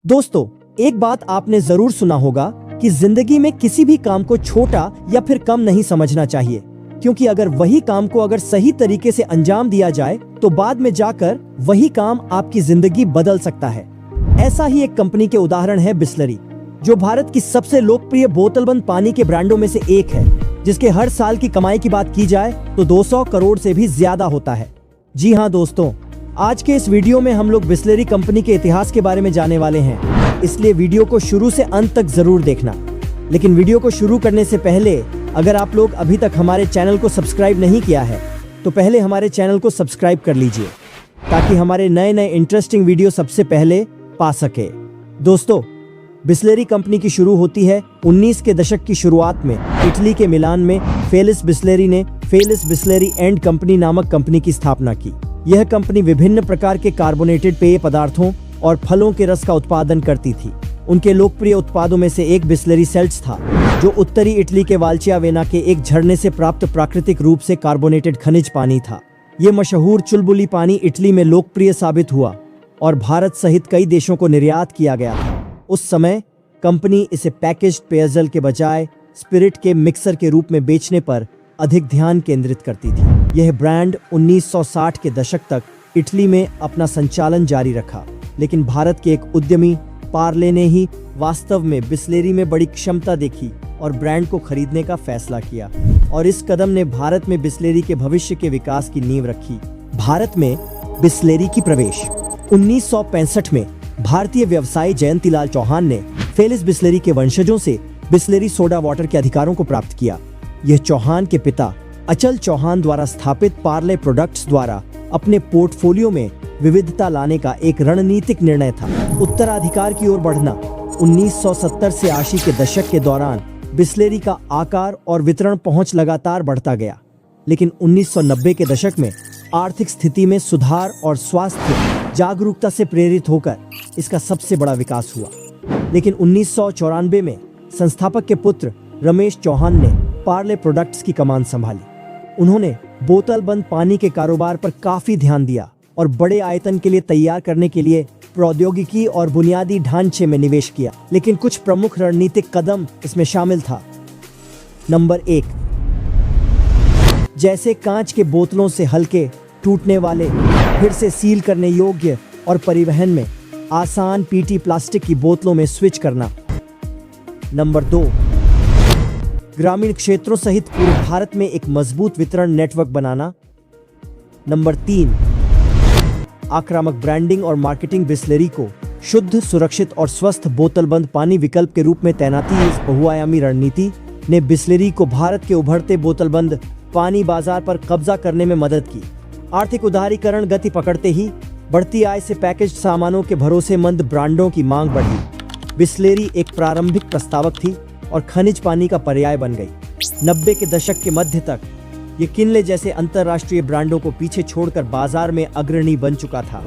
दोस्तों, एक बात आपने जरूर सुना होगा कि जिंदगी में किसी भी काम को छोटा या फिर कम नहीं समझना चाहिए, क्योंकि अगर वही काम को अगर सही तरीके से अंजाम दिया जाए तो बाद में जाकर वही काम आपकी जिंदगी बदल सकता है। ऐसा ही एक कंपनी के उदाहरण है बिसलेरी, जो भारत की सबसे लोकप्रिय बोतलबंद पानी के ब्रांडों में से एक है, जिसके हर साल की कमाई की बात की जाए तो 200 करोड़ से भी ज्यादा होता है। जी हाँ दोस्तों, आज के इस वीडियो में हम लोग बिसलेरी कंपनी के इतिहास के बारे में जानने वाले हैं, इसलिए वीडियो को शुरू से अंत तक जरूर देखना। लेकिन वीडियो को शुरू करने से पहले अगर आप लोग अभी तक हमारे चैनल को सब्सक्राइब नहीं किया है तो पहले हमारे चैनल को सब्सक्राइब कर लीजिए, ताकि हमारे नए नए इंटरेस्टिंग वीडियो सबसे पहले पा सके। दोस्तों, बिसलेरी कंपनी की शुरू होती है 19 के दशक की शुरुआत में इटली के मिलान में फेलिस बिसलेरी ने फेलिस बिसलेरी एंड कंपनी नामक कंपनी की स्थापना की। यह कंपनी विभिन्न प्रकार के कार्बोनेटेड पेय पदार्थों और फलों के रस का उत्पादन करती थी। उनके लोकप्रिय उत्पादों में से एक बिसलेरी सेल्ट्स था, जो उत्तरी इटली के वाल्चियावेना के एक झरने से प्राप्त प्राकृतिक रूप से कार्बोनेटेड खनिज पानी था। ये मशहूर चुलबुली पानी इटली में लोकप्रिय साबित हुआ और भारत सहित कई देशों को निर्यात किया गया था। उस समय कंपनी इसे पैकेज्ड पेयजल के बजाय स्पिरिट के मिक्सर के रूप में बेचने पर अधिक ध्यान केंद्रित करती थी। यह ब्रांड 1960 के दशक तक इटली में अपना संचालन जारी रखा, लेकिन भारत के एक उद्यमी पार्ले ने ही वास्तव में बिसलेरी में बड़ी क्षमता देखी और ब्रांड को खरीदने का फैसला किया, और इस कदम ने भारत में बिसलेरी के भविष्य के विकास की नींव रखी। भारत में बिसलेरी की प्रवेश 1965 में भारतीय व्यवसायी जयंतीलाल चौहान ने फेलिस बिसलेरी के वंशजों से बिसलेरी सोडा वाटर के अधिकारों को प्राप्त किया। यह चौहान के पिता अचल चौहान द्वारा स्थापित पार्ले प्रोडक्ट्स द्वारा अपने पोर्टफोलियो में विविधता लाने का एक रणनीतिक निर्णय था। उत्तराधिकार की ओर बढ़ना 1970 से 80 के दशक के दौरान बिसलेरी का आकार और वितरण पहुंच लगातार बढ़ता गया, लेकिन 1990 के दशक में आर्थिक स्थिति में सुधार और स्वास्थ्य जागरूकता से प्रेरित होकर इसका सबसे बड़ा विकास हुआ। लेकिन 1994 में संस्थापक के पुत्र रमेश चौहान ने पार्ले प्रोडक्ट्स की कमान संभाली। उन्होंने बोतल बंद पानी के कारोबार पर काफी ध्यान दिया और बड़े आयतन के लिए तैयार करने के लिए प्रौद्योगिकी और बुनियादी ढांचे में निवेश किया। लेकिन कुछ प्रमुख रणनीतिक कदम इसमें शामिल था। नंबर 1, जैसे कांच के बोतलों से हल्के, टूटने वाले, फिर से सील करने योग्य और परिवहन में आसान पीटी प्लास्टिक की बोतलों में स्विच करना। नंबर 2, ग्रामीण क्षेत्रों सहित पूरे भारत में एक मजबूत वितरण नेटवर्क बनाना। नंबर 3, आक्रामक ब्रांडिंग और मार्केटिंग। बिसलेरी को शुद्ध, सुरक्षित और स्वस्थ बोतलबंद पानी विकल्प के रूप में तैनाती। इस बहुआयामी रणनीति ने बिसलेरी को भारत के उभरते बोतलबंद पानी बाजार पर कब्जा करने में मदद की। आर्थिक उदारीकरण गति पकड़ते ही बढ़ती आय से पैकेज्ड सामानों के भरोसेमंद ब्रांडों की मांग बढ़ी। बिसलेरी एक प्रारंभिक प्रस्तावक थी और खनिज पानी का पर्याय बन गई। 90 के दशक के मध्य तक ये किनले जैसे अंतरराष्ट्रीय ब्रांडों को पीछे छोड़कर बाजार में अग्रणी बन चुका था।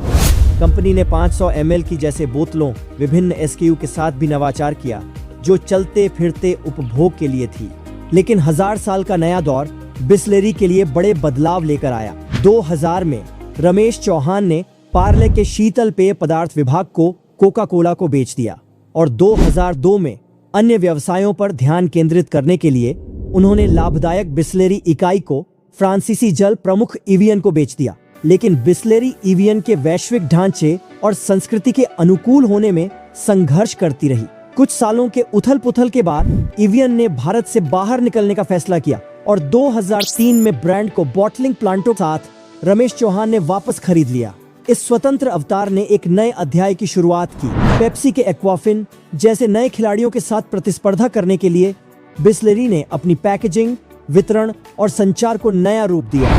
कंपनी ने 500 ml की जैसे बोतलों, विभिन्न SKU के साथ भी नवाचार किया, जो चलते फिरते उपभोग के लिए थी। लेकिन 1000 साल का नया दौर बिसलेरी के लिए बड़े बदलाव लेकर आया। 2000 में रमेश चौहान ने पार्ले के शीतल पेय पदार्थ विभाग को कोका कोला को बेच दिया, और 2002 में अन्य व्यवसायों पर ध्यान केंद्रित करने के लिए उन्होंने लाभदायक बिसलेरी इकाई को फ्रांसीसी जल प्रमुख एवियन को बेच दिया। लेकिन बिसलेरी एवियन के वैश्विक ढांचे और संस्कृति के अनुकूल होने में संघर्ष करती रही। कुछ सालों के उथल पुथल के बाद एवियन ने भारत से बाहर निकलने का फैसला किया और 2003 में ब्रांड को बॉटलिंग प्लांटों के साथ रमेश चौहान ने वापस खरीद लिया। इस स्वतंत्र अवतार ने एक नए अध्याय की शुरुआत की। पेप्सी के एक्वाफिन जैसे नए खिलाड़ियों के साथ प्रतिस्पर्धा करने के लिए बिसलेरी ने अपनी पैकेजिंग, वितरण और संचार को नया रूप दिया।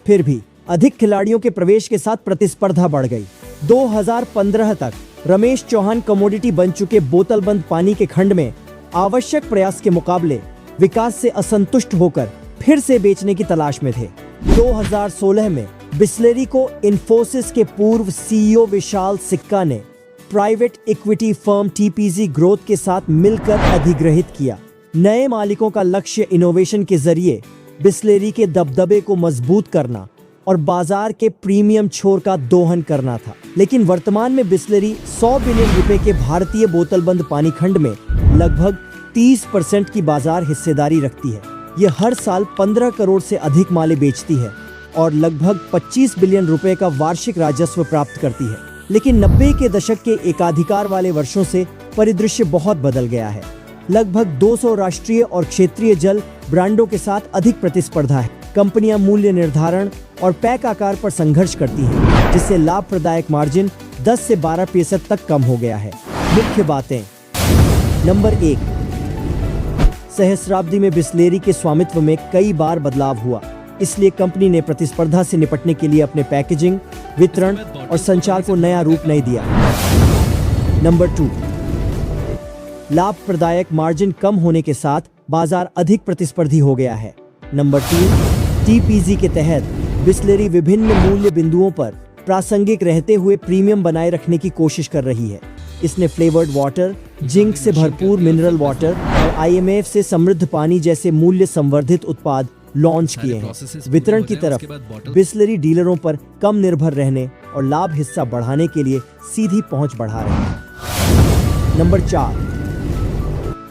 फिर भी अधिक खिलाड़ियों के प्रवेश के साथ प्रतिस्पर्धा बढ़ गई। 2015 तक रमेश चौहान कमोडिटी बन चुके बोतलबंद पानी के खंड में आवश्यक प्रयास के मुकाबले विकास से असंतुष्ट होकर फिर से बेचने की तलाश में थे। 2016 में बिसलेरी को इन्फोसिस के पूर्व CEO विशाल सिक्का ने private equity firm TPG growth के साथ मिलकर अधिग्रहित किया। नए मालिकों का लक्ष्य इनोवेशन के जरिए बिसलेरी के दबदबे को मजबूत करना और बाजार के प्रीमियम छोर का दोहन करना था। लेकिन वर्तमान में बिसलेरी 100 बिलियन रुपए के भारतीय बोतलबंद पानी खंड में लगभग 30% की बाजार हिस्सेदारी रखती है। यह हर साल 15 करोड़ से अधिक माले बेचती है और लगभग 25 बिलियन रुपए का वार्षिक राजस्व प्राप्त करती है। लेकिन 90 के दशक के एकाधिकार वाले वर्षों से परिदृश्य बहुत बदल गया है। लगभग 200 राष्ट्रीय और क्षेत्रीय जल ब्रांडों के साथ अधिक प्रतिस्पर्धा है। कंपनियां मूल्य निर्धारण और पैक आकार पर संघर्ष करती हैं, जिससे लाभप्रदायक मार्जिन 10 से 12% तक कम हो गया है। मुख्य बातें। नंबर 1, सहस्राब्दी में बिसलेरी के स्वामित्व में कई बार बदलाव हुआ, इसलिए कंपनी ने प्रतिस्पर्धा से निपटने के लिए अपने पैकेजिंग, वितरण और संचार को नया रूप नहीं दिया। नंबर 2, लाभप्रदायक मार्जिन कम होने के साथ बाजार अधिक प्रतिस्पर्धी हो गया है। नंबर 3, टीपीजी के तहत बिसलेरी विभिन्न मूल्य बिंदुओं पर प्रासंगिक रहते हुए प्रीमियम बनाए रखने की कोशिश कर रही है। इसने फ्लेवर्ड वाटर, जिंक से भरपूर मिनरल वाटर और आईएमएफ से समृद्ध पानी जैसे मूल्य संवर्धित उत्पाद लॉन्च किए हैं। वितरण की तरफ बिसलेरी डीलरों पर कम निर्भर रहने और लाभ हिस्सा बढ़ाने के लिए सीधी पहुंच बढ़ा रहे हैं। नंबर 4,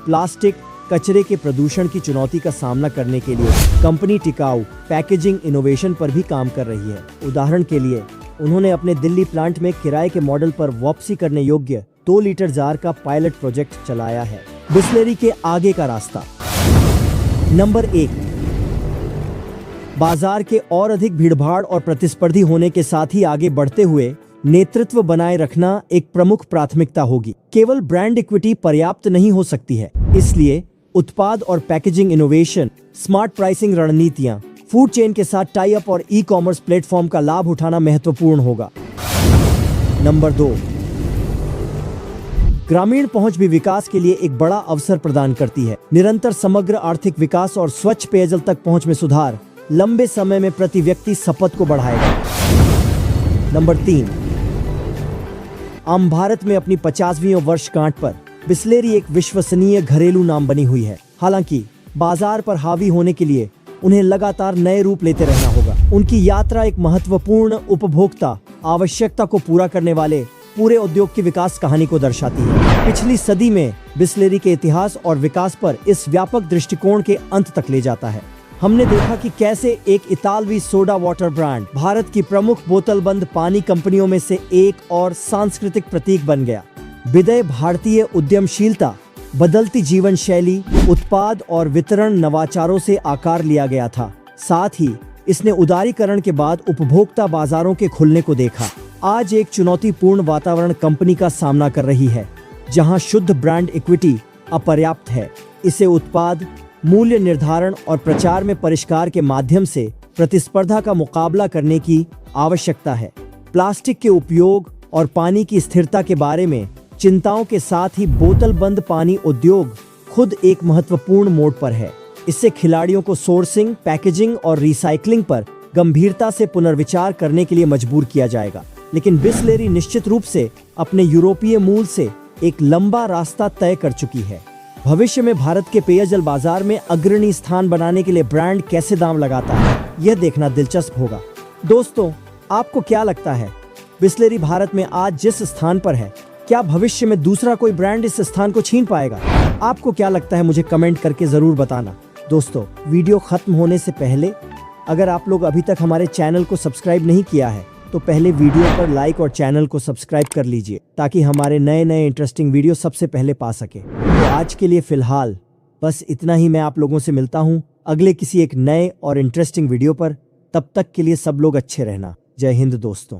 प्लास्टिक कचरे के प्रदूषण की चुनौती का सामना करने के लिए कंपनी टिकाऊ पैकेजिंग इनोवेशन पर भी काम कर रही है। उदाहरण के लिए उन्होंने अपने दिल्ली प्लांट में किराए के मॉडल पर वापसी करने योग्य 2 लीटर जार का पायलट प्रोजेक्ट चलाया है। बिसलेरी के आगे का रास्ता। नंबर 1, बाजार के और अधिक भीड़भाड़ और प्रतिस्पर्धी होने के साथ ही आगे बढ़ते हुए नेतृत्व बनाए रखना एक प्रमुख प्राथमिकता होगी। केवल ब्रांड इक्विटी पर्याप्त नहीं हो सकती है, इसलिए उत्पाद और पैकेजिंग इनोवेशन, स्मार्ट प्राइसिंग रणनीतियां, फूड चेन के साथ टाई अप और ई कॉमर्स प्लेटफॉर्म का लाभ उठाना महत्वपूर्ण होगा। नंबर 2, ग्रामीण पहुंच भी विकास के लिए एक बड़ा अवसर प्रदान करती है। निरंतर समग्र आर्थिक विकास और स्वच्छ पेयजल तक पहुंच में सुधार लंबे समय में प्रति व्यक्ति खपत को बढ़ाएगा। नंबर 3, आम भारत में अपनी 50वीं वर्षगांठ पर बिसलेरी एक विश्वसनीय घरेलू नाम बनी हुई है। हालांकि बाजार पर हावी होने के लिए उन्हें लगातार नए रूप लेते रहना होगा। उनकी यात्रा एक महत्वपूर्ण उपभोक्ता आवश्यकता को पूरा करने वाले पूरे उद्योग की विकास कहानी को दर्शाती है। पिछली सदी में बिसलेरी के इतिहास और विकास पर इस व्यापक दृष्टिकोण के अंत तक ले जाता है। हमने देखा कि कैसे एक इतालवी सोडा वाटर ब्रांड भारत की प्रमुख बोतलबंद पानी कंपनियों में से एक और सांस्कृतिक प्रतीक बन गया। विदय भारतीय उद्यमशीलता, बदलती जीवन शैली, उत्पाद और वितरण नवाचारों से आकार लिया गया था। साथ ही इसने उदारीकरण के बाद उपभोक्ता बाजारों के खुलने को देखा। आज एक चुनौतीपूर्ण वातावरण कंपनी का सामना कर रही है, जहां शुद्ध ब्रांड इक्विटी अपर्याप्त है। इसे उत्पाद, मूल्य निर्धारण और प्रचार में परिष्कार के माध्यम से प्रतिस्पर्धा का मुकाबला करने की आवश्यकता है। प्लास्टिक के उपयोग और पानी की स्थिरता के बारे में चिंताओं के साथ ही बोतल बंद पानी उद्योग खुद एक महत्वपूर्ण मोड़ पर है। इससे खिलाड़ियों को सोर्सिंग, पैकेजिंग और रिसाइकलिंग पर गंभीरता से पुनर्विचार करने के लिए मजबूर किया जाएगा। लेकिन बिसलेरी निश्चित रूप से अपने यूरोपीय मूल से एक लंबा रास्ता तय कर चुकी है। भविष्य में भारत के पेयजल बाजार में अग्रणी स्थान बनाने के लिए ब्रांड कैसे दांव लगाता है, यह देखना दिलचस्प होगा। दोस्तों, आपको क्या लगता है, बिसलेरी भारत में आज जिस स्थान पर है, क्या भविष्य में दूसरा कोई ब्रांड इस स्थान को छीन पाएगा? आपको क्या लगता है, मुझे कमेंट करके जरूर बताना। दोस्तों, वीडियो खत्म होने से पहले अगर आप लोग अभी तक हमारे चैनल को सब्सक्राइब नहीं किया है तो पहले वीडियो पर लाइक और चैनल को सब्सक्राइब कर लीजिए, ताकि हमारे नए इंटरेस्टिंग वीडियो सबसे पहले पा सके। तो आज के लिए फिलहाल बस इतना ही। मैं आप लोगों से मिलता हूँ अगले किसी एक नए और इंटरेस्टिंग वीडियो पर। तब तक के लिए सब लोग अच्छे रहना। जय हिंद दोस्तों।